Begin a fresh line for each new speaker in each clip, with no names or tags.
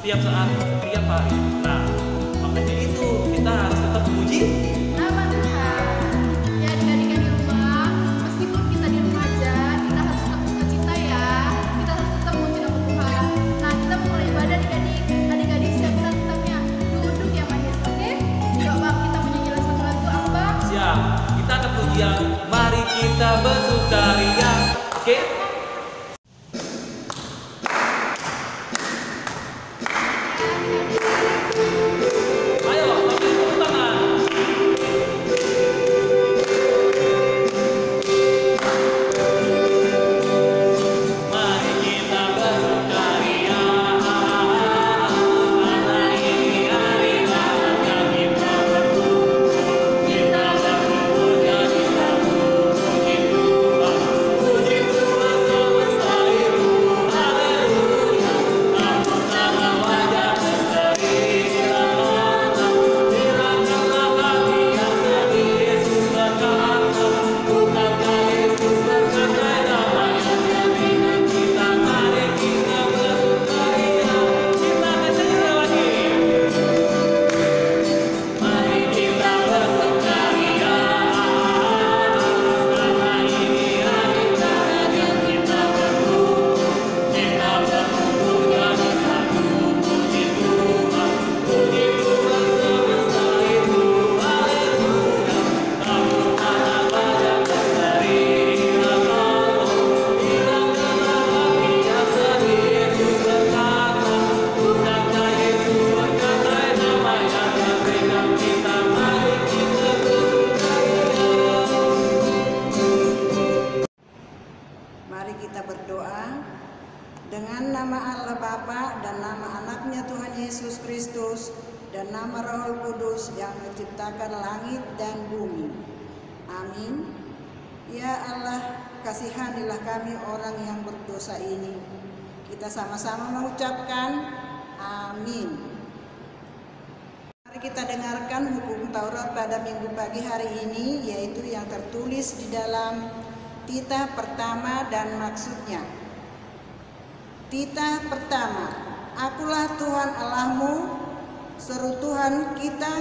setiap saat, setiap hari. Nah, makanya itu kita harus tetap memuji
nama Tuhan. Ya adik-adik yang di rumah, meskipun kita di rumah aja, kita harus tetap sukacita ya. Kita harus tetap memuji nama Tuhan. Nah, kita mau mulai ibadah adik-adik. Adik-adik siapkan kitabnya. Duduk ya manis, oke? Yuk bang, kita menyanyi satu lagu apa bang?
siap. Kita akan pujian. Mari kita bersukaria. Oke? Ayo, sambil tepuk tangan. Mari kita bersukaria, karena ini hari bahagia kita berkumpul. Kita berkumpul jadi satu, puji Tuhan semesta itu, haleluya. Tampaklah wajah berseri, hilangkanlah hati yang sedih. Yesus berkata, bukankah Yesus berkata, damai yang dengan kita. Mari kita bersukaria. Kita akan nyanyi lagi. Mari kita bersukaria, karena ini hari bahagia kita berkumpul. Kita berkumpul jadi satu, puji Tuhan semesta itu, haleluya. Tampaklah wajah berseri, hilangkanlah hati yang sedih. Yesus berkata, bukankah Yesus berkata, damai yang dengan kita. Mari kita bersukaria.
Mari kita berdoa dengan nama Allah Bapa dan nama anaknya Tuhan Yesus Kristus dan nama Roh Kudus yang menciptakan langit dan bumi. Amin. Ya Allah, kasihanilah kami orang yang berdosa ini. Kita sama-sama mengucapkan amin. Mari kita dengarkan hukum Taurat pada minggu pagi hari ini, yaitu yang tertulis di dalam titah pertama dan maksudnya. Titah pertama, akulah Tuhan Allahmu, seru Tuhan kita,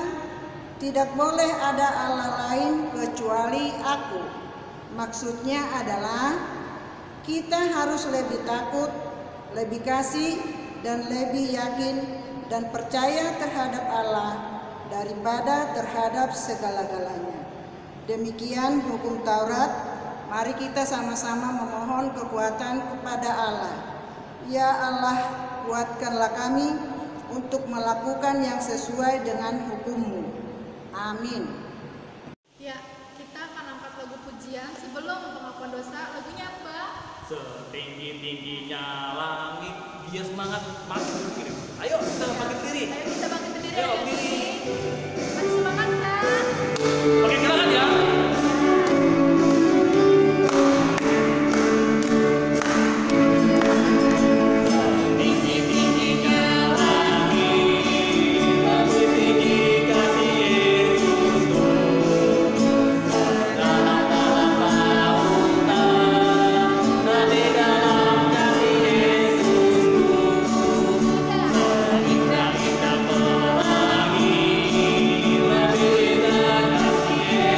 tidak boleh ada Allah lain kecuali aku. Maksudnya adalah kita harus lebih takut, lebih kasih, dan lebih yakin dan percaya terhadap Allah daripada terhadap segala-galanya. Demikian hukum Taurat. Mari kita sama-sama memohon kekuatan kepada Allah. Ya Allah, kuatkanlah kami untuk melakukan yang sesuai dengan hukum-Mu. Amin.
Ya, kita akan angkat lagu pujian sebelum pengakuan dosa. Lagunya apa?
Setinggi-tingginya langit, dia semangat makin berdiri. Ayo kita makin berdiri.
Ayo kita bangkit berdiri.
Ayo,
adik-adik.
berdiri.
Masih semangat kan?
Pakai gerakan ya. Tinggi-tingginya langit, lebih tinggi kasih Yesus. Dalam-dalam lautan, dan di dalam kasih Yesus. Indah-indah pelangi, lebih indah kasih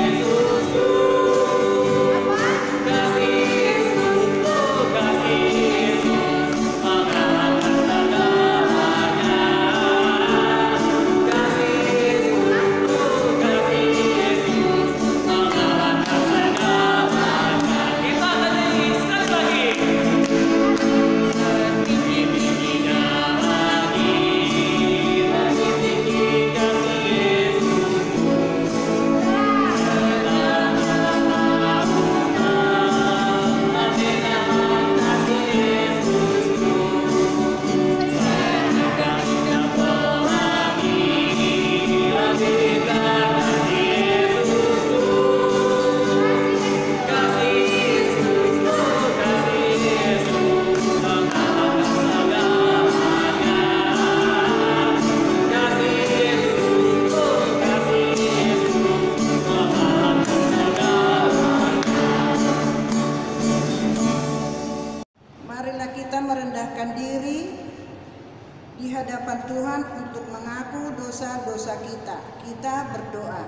di hadapan Tuhan untuk mengaku dosa-dosa kita. Kita berdoa,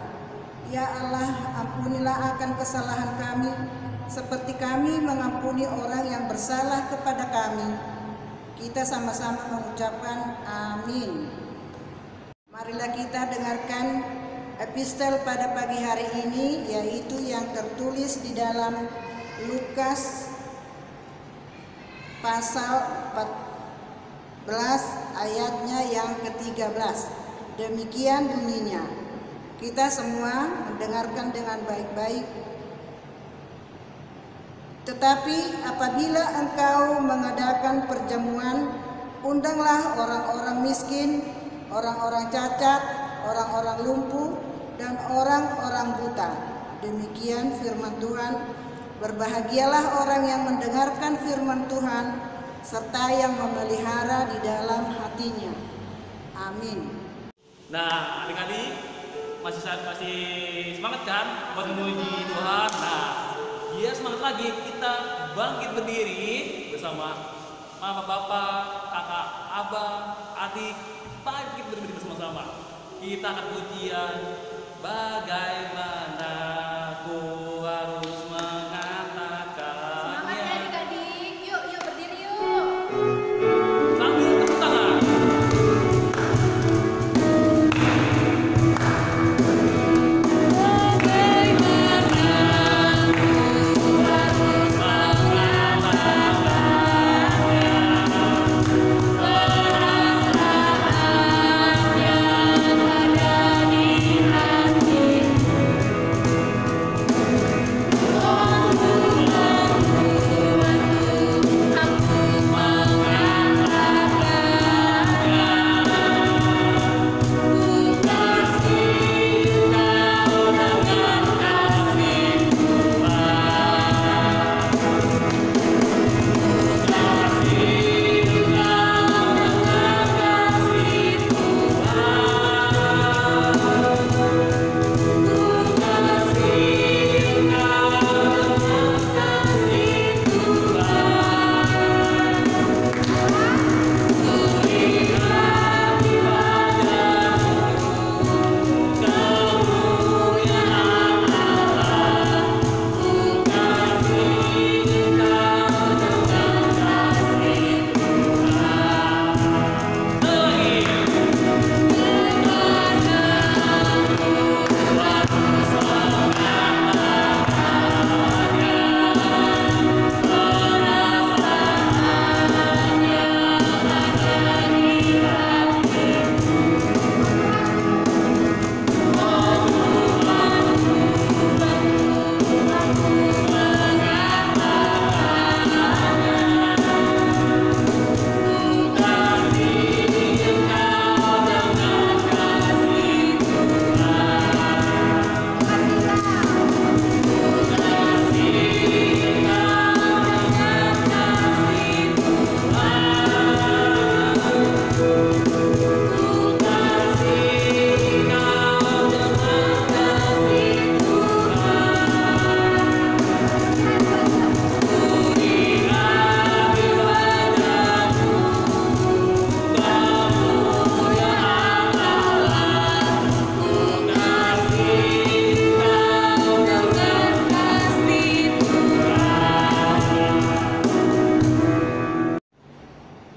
ya Allah, ampunilah akan kesalahan kami, seperti kami mengampuni orang yang bersalah kepada kami. Kita sama-sama mengucapkan amin. Marilah kita dengarkan epistel pada pagi hari ini, yaitu yang tertulis di dalam Lukas pasal 14 ayatnya yang ke-13. Demikian bunyinya. Kita semua mendengarkan dengan baik-baik. Tetapi apabila engkau mengadakan perjamuan, undanglah orang-orang miskin, orang-orang cacat, orang-orang lumpuh, dan orang-orang buta. Demikian firman Tuhan. Berbahagialah orang yang mendengarkan firman Tuhan, serta yang memelihara di dalam hatinya. Amin.
Nah, adik-adik masih semangat kan buat memuji Tuhan? Nah, biar semangat lagi, kita bangkit berdiri bersama mama, bapak, kakak, abah, adik, bangkit berdiri bersama-sama. Kita akan pujian bagaimana ku harus mengatakannya.
Semangat ya adik-adik, yuk berdiri yuk.
Sambil tepuk tangan.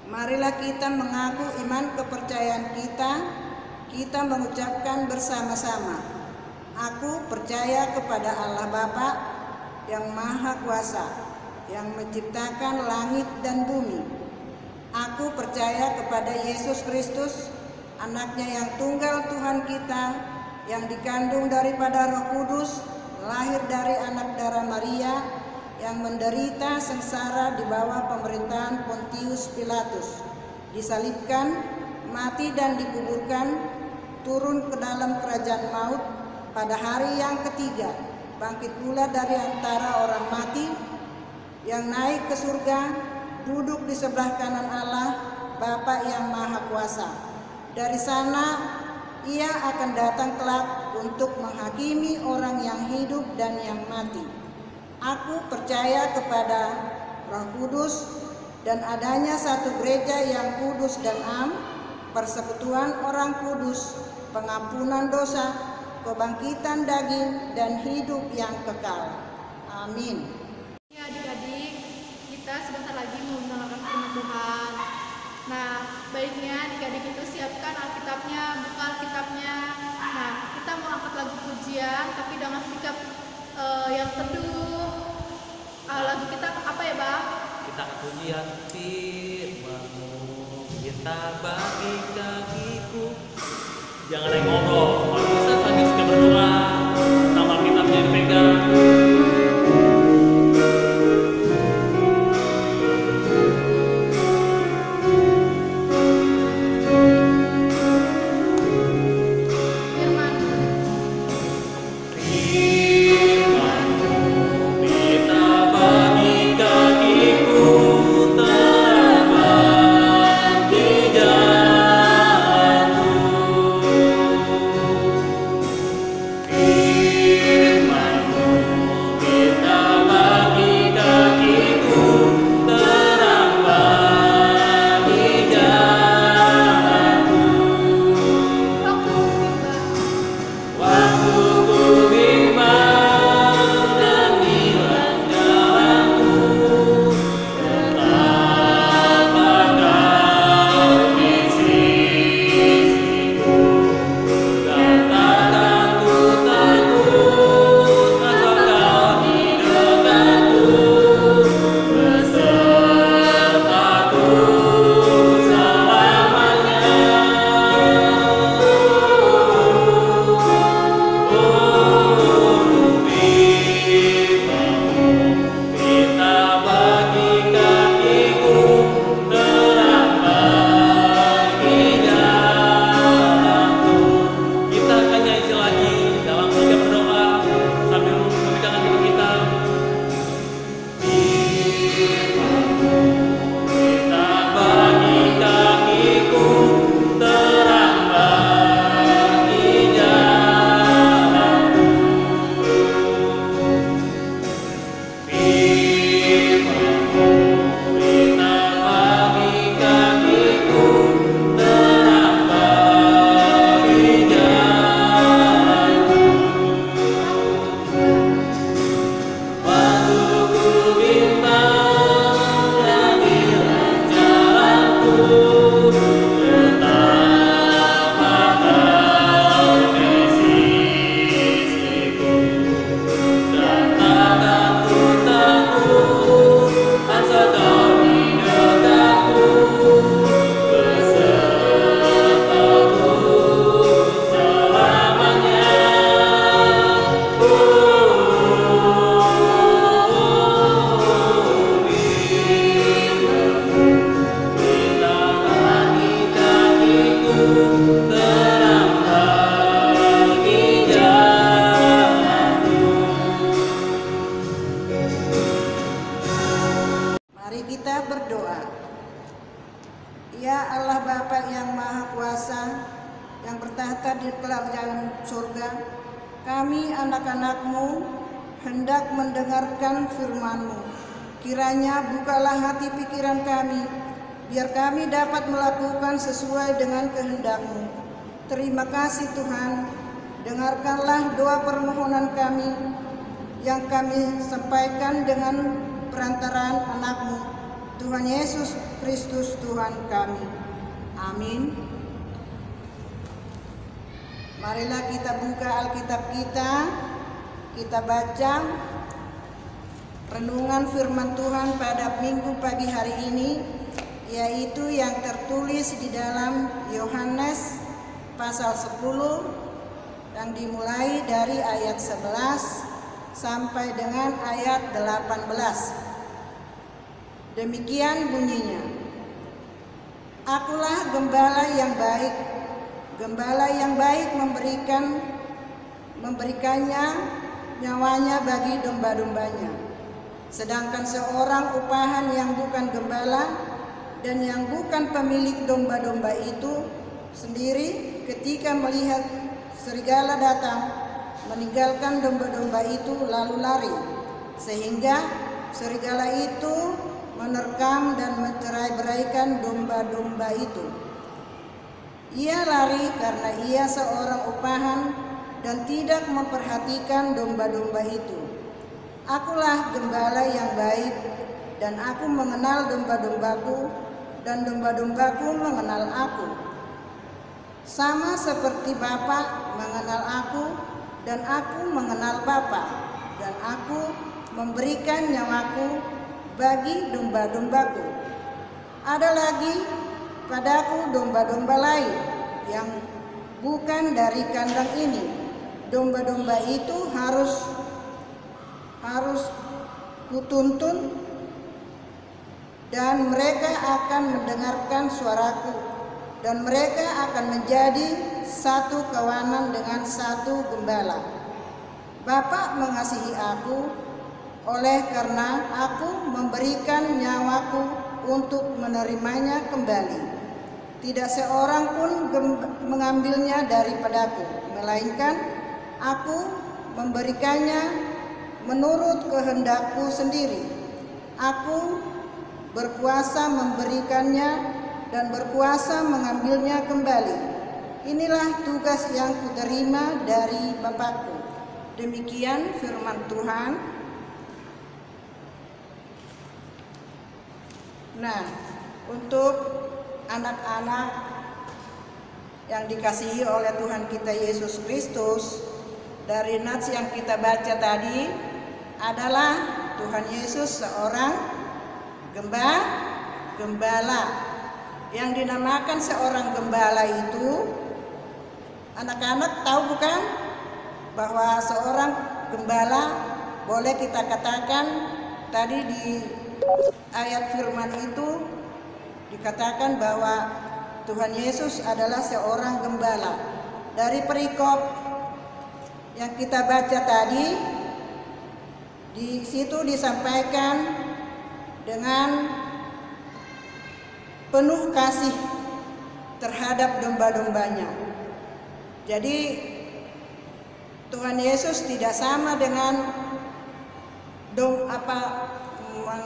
Marilah kita mengaku iman kepercayaan kita mengucapkan bersama-sama. Aku percaya kepada Allah Bapa yang Maha Kuasa, yang menciptakan langit dan bumi. Aku percaya kepada Yesus Kristus, anaknya yang tunggal Tuhan kita, yang dikandung daripada Roh Kudus, lahir dari anak darah Maria, yang menderita sengsara di bawah pemerintahan Pontius Pilatus, disalibkan, mati dan dikuburkan, turun ke dalam kerajaan maut, pada hari yang ketiga bangkit pula dari antara orang mati, yang naik ke surga, duduk di sebelah kanan Allah Bapa yang Maha Kuasa. Dari sana Ia akan datang kelak untuk menghakimi orang yang hidup dan yang mati. Aku percaya kepada Roh Kudus dan adanya satu gereja yang kudus dan am, persekutuan orang kudus, pengampunan dosa, kebangkitan daging, dan hidup yang kekal. Amin.
Ya adik-adik, kita sebentar lagi mau mendengarkan firman Tuhan. Nah, baiknya adik-adik itu siapkan Alkitabnya, buka Alkitabnya. Nah, kita mau angkat lagu pujian, tapi dengan sikap yang teduh. Lagu kita apa ya, Bang?
Kita pujian firman-Mu, kita bagi kakiku. Jangan ada yang ngobrol, kalau bisa sambil kita berdoa, sama kitabnya dipegang.
Mari kita berdoa. Ya Allah Bapa yang Maha Kuasa, yang bertahta di kerajaan surga, kami anak-anak-Mu hendak mendengarkan firman-Mu. Kiranya bukalah hati pikiran kami, biar kami dapat melakukan sesuai dengan kehendak-Mu. Terima kasih Tuhan, dengarkanlah doa permohonan kami yang kami sampaikan dengan perantaraan anak-Mu, Tuhan Yesus Kristus Tuhan kami. Amin. Marilah kita buka Alkitab kita baca renungan firman Tuhan pada Minggu pagi hari ini, yaitu yang tertulis di dalam Yohanes pasal 10 yang dimulai dari ayat 11 sampai dengan ayat 18. Demikian bunyinya. Akulah gembala yang baik. Gembala yang baik memberikannya nyawanya bagi domba-dombanya. Sedangkan seorang upahan yang bukan gembala dan yang bukan pemilik domba-domba itu sendiri ketika melihat serigala datang, meninggalkan domba-domba itu lalu lari, sehingga serigala itu menerkam dan mencerai-beraikan domba-domba itu. Ia lari karena ia seorang upahan dan tidak memperhatikan domba-domba itu. Akulah gembala yang baik, dan aku mengenal domba-dombaku, dan domba-dombaku mengenal aku. Sama seperti Bapa mengenal aku, dan aku mengenal Bapa, dan aku memberikan nyawaku bagi domba-dombaku. Ada lagi padaku domba-domba lain yang bukan dari kandang ini. Domba-domba itu harus kutuntun, dan mereka akan mendengarkan suaraku, dan mereka akan menjadi satu kawanan dengan satu gembala. Bapa mengasihi aku, oleh karena aku memberikan nyawaku untuk menerimanya kembali. Tidak seorang pun mengambilnya daripadaku, melainkan aku memberikannya menurut kehendakku sendiri. Aku berkuasa memberikannya dan berkuasa mengambilnya kembali. Inilah tugas yang kuterima dari Bapakku. Demikian firman Tuhan. Nah, untuk anak-anak yang dikasihi oleh Tuhan kita Yesus Kristus, dari nats yang kita baca tadi adalah Tuhan Yesus seorang gembala. Yang dinamakan seorang gembala itu, anak-anak tahu bukan bahwa seorang gembala boleh kita katakan tadi di ayat firman itu dikatakan bahwa Tuhan Yesus adalah seorang gembala. Dari perikop yang kita baca tadi, di situ disampaikan dengan penuh kasih terhadap domba-dombanya. Jadi Tuhan Yesus tidak sama dengan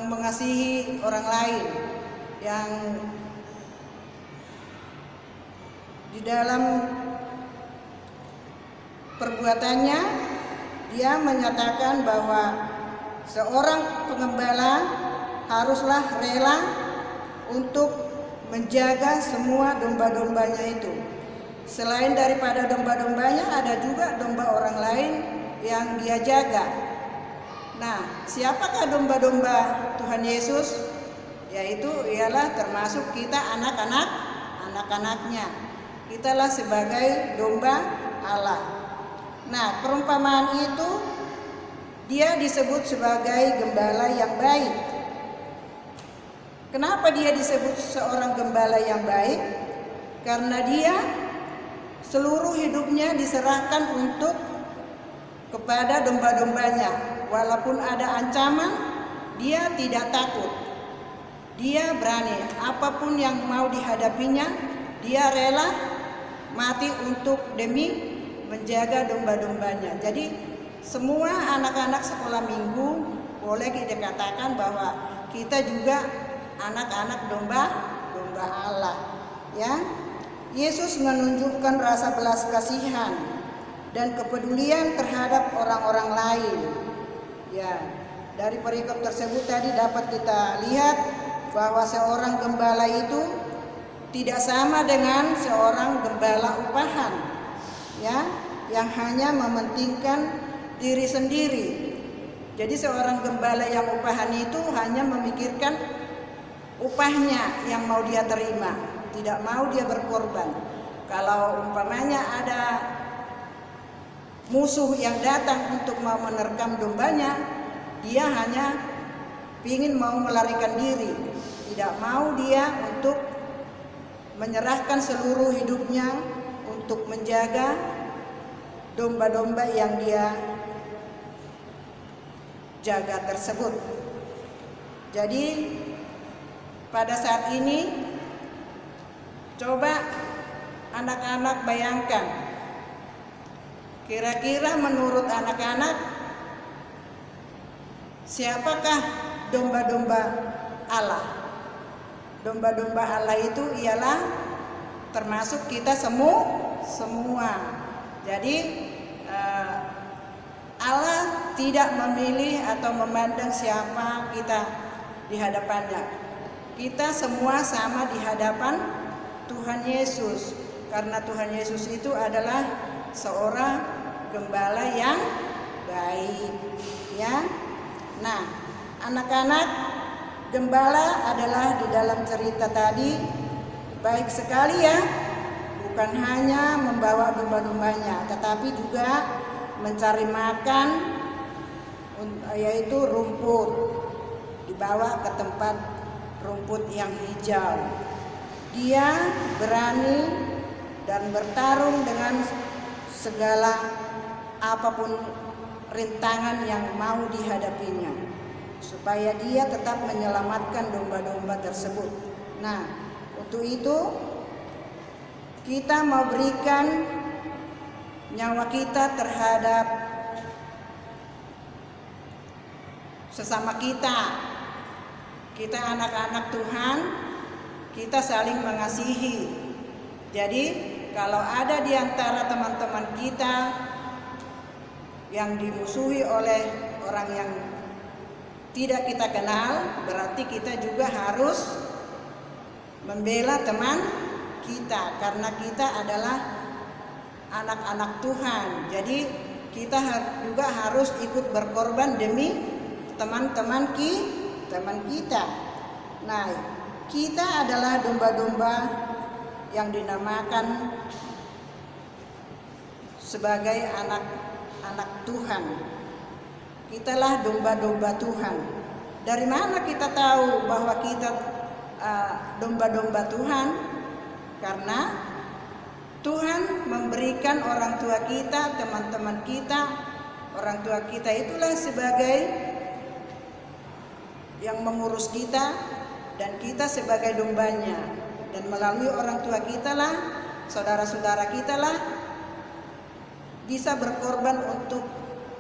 mengasihi orang lain yang di dalam perbuatannya dia menyatakan bahwa seorang pengembala haruslah rela untuk menjaga semua domba-dombanya itu. Selain daripada domba-dombanya, ada juga domba orang lain yang dia jaga. Nah, siapakah domba-domba Tuhan Yesus? Yaitu ialah termasuk kita anak-anaknya. Kitalah sebagai domba Allah. Nah, perumpamaan itu dia disebut sebagai gembala yang baik. Kenapa dia disebut seorang gembala yang baik? Karena dia seluruh hidupnya diserahkan untuk kepada domba-dombanya. Walaupun ada ancaman, dia tidak takut. Dia berani, apapun yang mau dihadapinya, dia rela mati untuk demi menjaga domba-dombanya. Jadi semua anak-anak sekolah minggu boleh kita katakan bahwa kita juga anak-anak domba Allah, ya. Yesus menunjukkan rasa belas kasihan dan kepedulian terhadap orang-orang lain. Ya, dari perikop tersebut tadi dapat kita lihat bahwa seorang gembala itu tidak sama dengan seorang gembala upahan, ya, yang hanya mementingkan diri sendiri. Jadi seorang gembala yang upahan itu hanya memikirkan upahnya yang mau dia terima, tidak mau dia berkorban. Kalau umpamanya ada musuh yang datang untuk mau menerkam dombanya, dia hanya ingin mau melarikan diri, tidak mau dia untuk menyerahkan seluruh hidupnya untuk menjaga domba-domba yang dia jaga tersebut. Jadi pada saat ini coba anak-anak bayangkan, kira-kira menurut anak-anak siapakah domba-domba Allah? Domba-domba Allah itu ialah termasuk kita semua. Jadi Allah tidak memilih atau memandang siapa kita di hadapannya. Kita semua sama di hadapan Tuhan Yesus, karena Tuhan Yesus itu adalah seorang gembala yang baik, ya. Nah, anak-anak, gembala adalah di dalam cerita tadi baik sekali ya, bukan hanya membawa domba-dombanya, tetapi juga mencari makan, yaitu rumput, dibawa ke tempat rumput yang hijau. Dia berani dan bertarung dengan segala apapun rintangan yang mau dihadapinya, supaya dia tetap menyelamatkan domba-domba tersebut. Nah, untuk itu kita mau berikan nyawa kita terhadap sesama kita. Kita anak-anak Tuhan, kita saling mengasihi. Jadi kalau ada di antara teman-teman kita yang dimusuhi oleh orang yang tidak kita kenal, berarti kita juga harus membela teman kita, karena kita adalah anak-anak Tuhan. Jadi kita juga harus ikut berkorban demi teman-teman kita. Nah, kita adalah domba-domba yang dinamakan sebagai anak-anak Tuhan. Kitalah domba-domba Tuhan. Dari mana kita tahu bahwa kita domba-domba Tuhan? Karena Tuhan memberikan orang tua kita, teman-teman kita, orang tua kita itulah sebagai yang mengurus kita, dan kita sebagai dombanya. Dan melalui orang tua kita lah, saudara-saudara kita lah, bisa berkorban untuk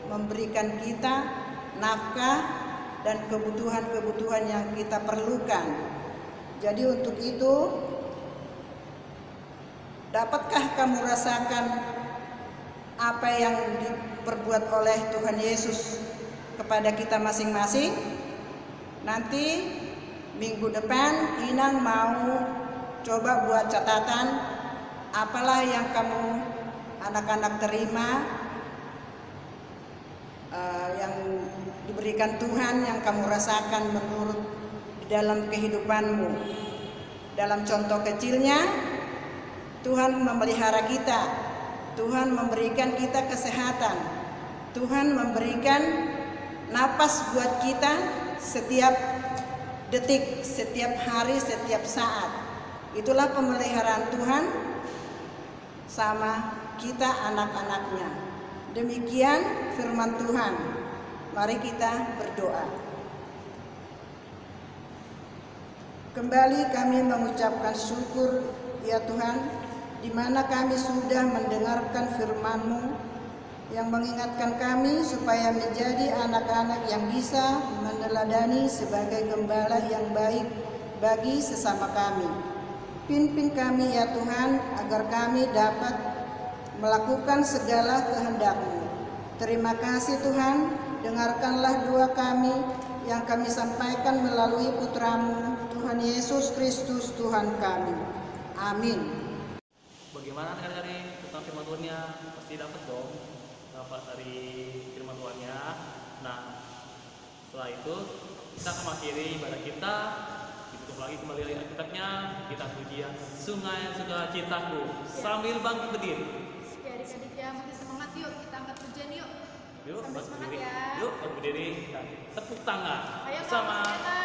memberikan kita nafkah dan kebutuhan-kebutuhan yang kita perlukan. Jadi untuk itu, dapatkah kamu rasakan apa yang diperbuat oleh Tuhan Yesus kepada kita masing-masing? Nanti minggu depan Inang mau coba buat catatan apalah yang kamu anak-anak terima, yang diberikan Tuhan, yang kamu rasakan menurut di dalam kehidupanmu. Dalam contoh kecilnya, Tuhan memelihara kita, Tuhan memberikan kita kesehatan, Tuhan memberikan napas buat kita setiap detik, setiap hari, setiap saat. Itulah pemeliharaan Tuhan sama kita anak-anaknya. Demikian firman Tuhan. Mari kita berdoa. Kembali kami mengucapkan syukur ya Tuhan, di mana kami sudah mendengarkan firman-Mu yang mengingatkan kami supaya menjadi anak-anak yang bisa meneladani sebagai gembala yang baik bagi sesama kami. Pimpin kami ya Tuhan, agar kami dapat melakukan segala kehendak-Mu. Terima kasih Tuhan, dengarkanlah doa kami yang kami sampaikan melalui Putra-Mu, Tuhan Yesus Kristus Tuhan kami. Amin.
Bagaimana adik-adik tentang firman Tuhannya? Pasti dapat dong, dapat dari firman Tuhannya. Nah, setelah itu kita akan mengakhiri ibadah kita. Ditutup lagi kembali lagi Alkitabnya. Kita pujian Sungai Sukacitaku sambil bangkit berdiri.
Ya adik-adik ya, makin semangat yuk, kita angkat pujian yuk.
Yuk,
Sambil
bangkit
semangat
berdiri.
ya.
Yuk, bangkit berdiri. Dan tepuk tangan
Ayo
sama
kita.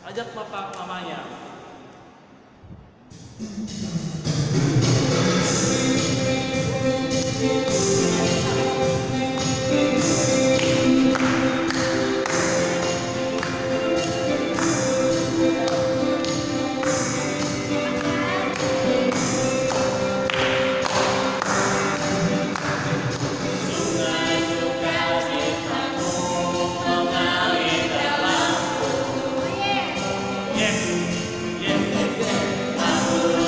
ajak bapak mamanya. Yes, yes, yes, yes.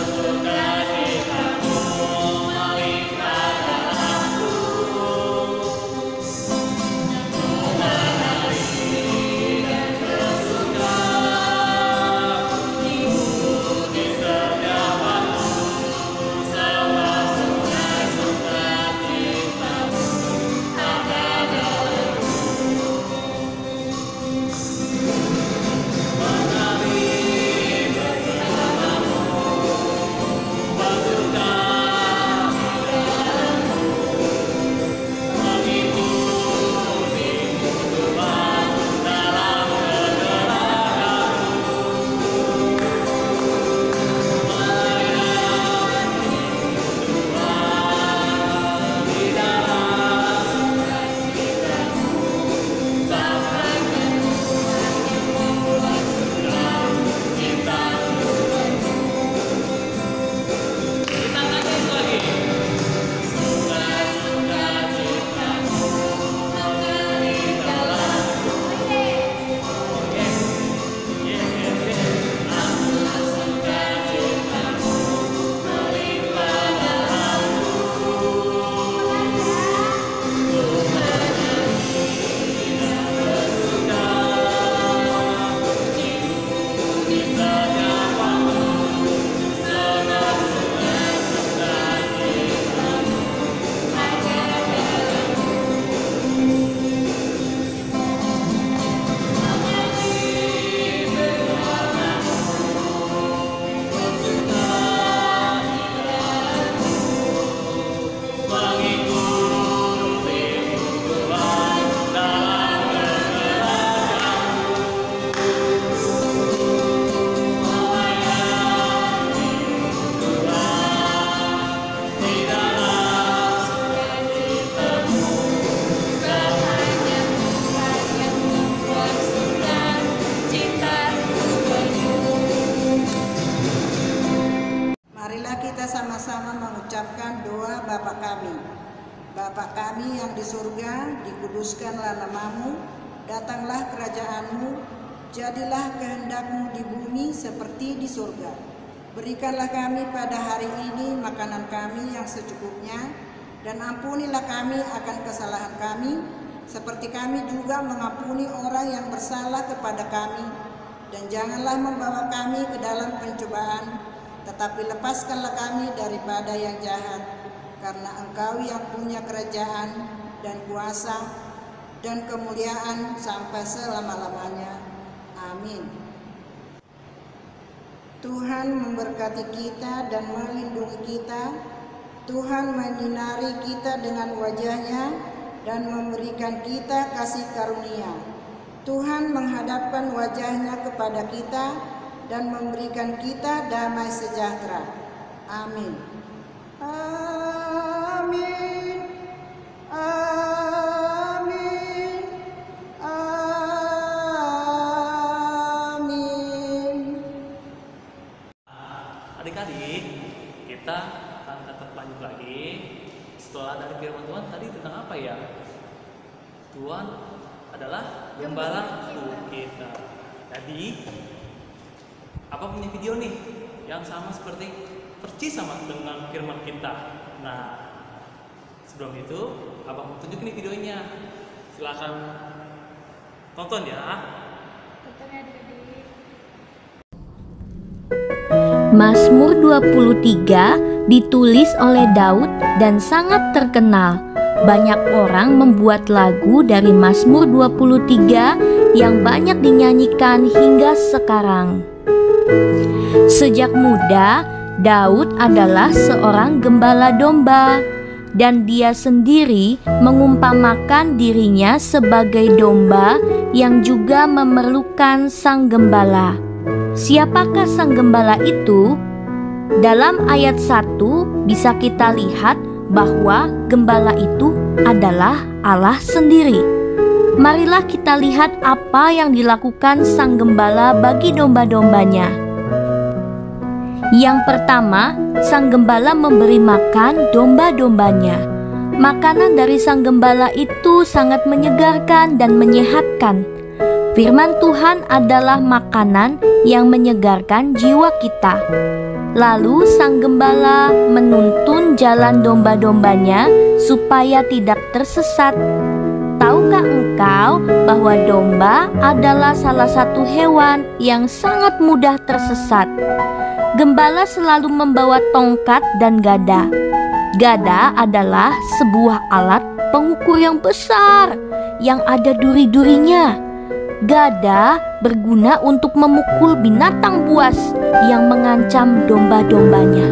kita sama-sama mengucapkan doa Bapa kami. Bapa kami yang di surga, dikuduskanlah namamu, datanglah kerajaanmu, jadilah kehendak-Mu di bumi seperti di surga. Berikanlah kami pada hari ini makanan kami yang secukupnya, dan ampunilah kami akan kesalahan kami, seperti kami juga mengampuni orang yang bersalah kepada kami. Dan janganlah membawa kami ke dalam pencobaan, tetapi lepaskanlah kami daripada yang jahat. Karena Engkau yang punya kerajaan dan kuasa dan kemuliaan sampai selama-lamanya. Amin. Tuhan memberkati kita dan melindungi kita. Tuhan menyinari kita dengan wajah-Nya dan memberikan kita kasih karunia. Tuhan menghadapkan wajah-Nya kepada kita dan memberikan kita damai sejahtera. Amin. Amin. Amin. Amin.
Adik-adik, kita akan tetap lanjut lagi. Setelah dari firman Tuhan tadi tentang apa ya? Tuhan adalah gembala kita. Jadi, apa punya video nih yang sama seperti persis sama dengan firman kita. Nah, sebelum itu, Abang mau tunjukin nih videonya. Silahkan tonton ya.
Tonton ya adik-adik.
Mazmur 23 ditulis oleh Daud dan sangat terkenal. Banyak orang membuat lagu dari Mazmur 23 yang banyak dinyanyikan hingga sekarang. Sejak muda, Daud adalah seorang gembala domba, dan dia sendiri mengumpamakan dirinya sebagai domba yang juga memerlukan sang gembala. Siapakah sang gembala itu? Dalam ayat 1 bisa kita lihat bahwa gembala itu adalah Allah sendiri. Marilah kita lihat apa yang dilakukan sang gembala bagi domba-dombanya. Yang pertama, sang gembala memberi makan domba-dombanya. Makanan dari sang gembala itu sangat menyegarkan dan menyehatkan. Firman Tuhan adalah makanan yang menyegarkan jiwa kita. Lalu sang gembala menuntun jalan domba-dombanya supaya tidak tersesat. Tahukah engkau bahwa domba adalah salah satu hewan yang sangat mudah tersesat? Gembala selalu membawa tongkat dan gada. Gada adalah sebuah alat pengukur yang besar yang ada duri-durinya. Gada berguna untuk memukul binatang buas yang mengancam domba-dombanya.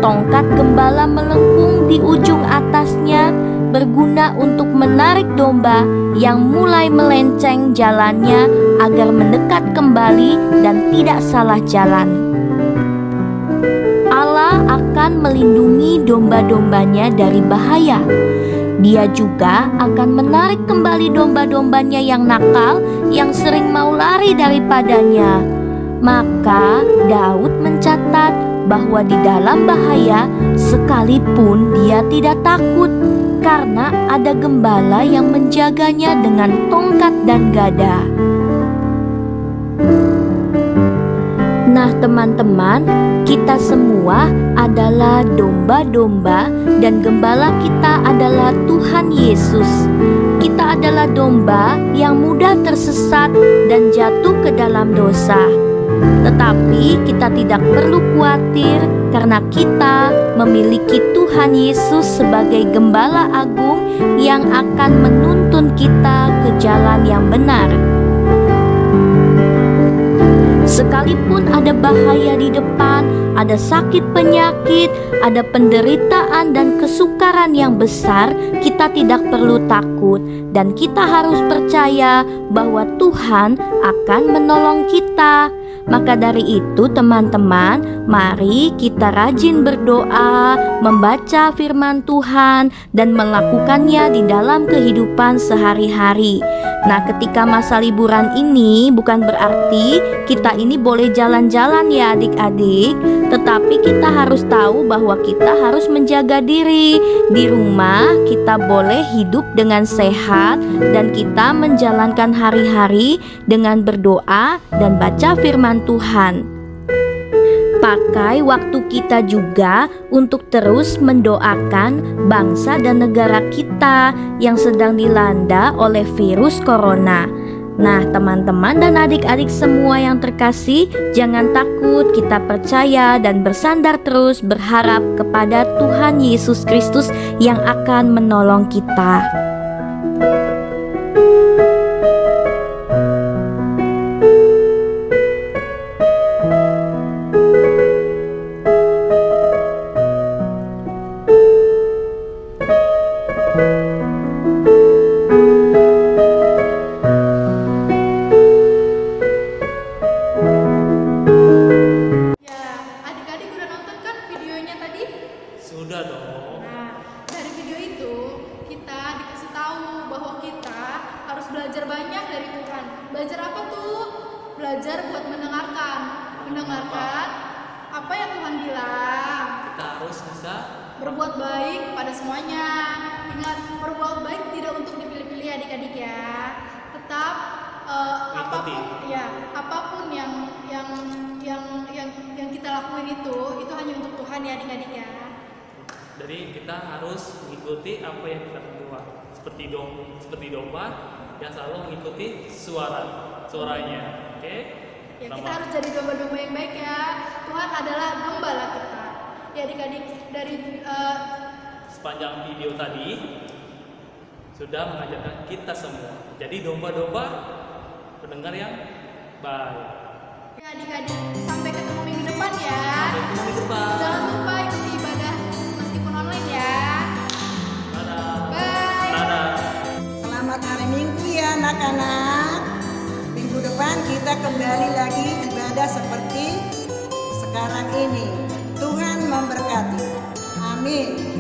Tongkat gembala melengkung di ujung atasnya, berguna untuk menarik domba yang mulai melenceng jalannya agar mendekat kembali dan tidak salah jalan. Allah akan melindungi domba-dombanya dari bahaya. Dia juga akan menarik kembali domba-dombanya yang nakal, yang sering mau lari daripadanya. Maka Daud mencatat bahwa di dalam bahaya sekalipun dia tidak takut, karena ada gembala yang menjaganya dengan tongkat dan gada. Nah teman-teman, kita semua adalah domba-domba dan gembala kita adalah Tuhan Yesus. Kita adalah domba yang mudah tersesat dan jatuh ke dalam dosa. Tetapi kita tidak perlu khawatir karena kita memiliki Tuhan Yesus sebagai gembala agung yang akan menuntun kita ke jalan yang benar. Sekalipun ada bahaya di depan, ada sakit penyakit, ada penderitaan dan kesukaran yang besar, kita tidak perlu takut dan kita harus percaya bahwa Tuhan akan menolong kita. Maka dari itu teman-teman, mari kita rajin berdoa, membaca firman Tuhan dan melakukannya di dalam kehidupan sehari-hari. Nah, ketika masa liburan ini bukan berarti kita ini boleh jalan-jalan ya adik-adik, tetapi kita harus tahu bahwa kita harus menjaga diri. Di rumah kita boleh hidup dengan sehat dan kita menjalankan hari-hari dengan berdoa dan baca firman Tuhan. Pakai waktu kita juga untuk terus mendoakan bangsa dan negara kita yang sedang dilanda oleh virus corona. Nah, teman-teman dan adik-adik semua yang terkasih, jangan takut, kita percaya dan bersandar terus berharap kepada Tuhan Yesus Kristus yang akan menolong kita.
Ya, adik-adik udah nonton kan videonya tadi?
Sudah dong.
Nah, dari video itu kita dikasih tahu bahwa kita harus belajar banyak dari Tuhan. Belajar apa tuh? Belajar buat mendengarkan apa yang Tuhan bilang.
Kita harus bisa
Berbuat baik kepada semuanya. Ingat, berbuat baik tidak untuk dipilih-pilih adik-adik ya. Tetap apapun yang kita lakuin itu hanya untuk Tuhan ya adik-adik ya.
Jadi kita harus mengikuti apa yang kita buat. Seperti domba yang selalu mengikuti suaranya. Oke?
Ya, kita harus jadi domba-domba yang baik ya. Tuhan adalah gembala kita. Ya adik-adik, dari
sepanjang video tadi sudah mengajarkan kita semua. Jadi domba-domba pendengar yang baik.
ya adik-adik, sampai ketemu minggu depan ya.
Sampai ketemu minggu depan.
Jangan lupa ikuti ibadah meskipun online ya.
Dadah.
Bye.
Dadah.
Selamat hari Minggu ya anak-anak. Minggu depan kita kembali lagi ibadah seperti sekarang ini. Tuhan memberkati. Amin.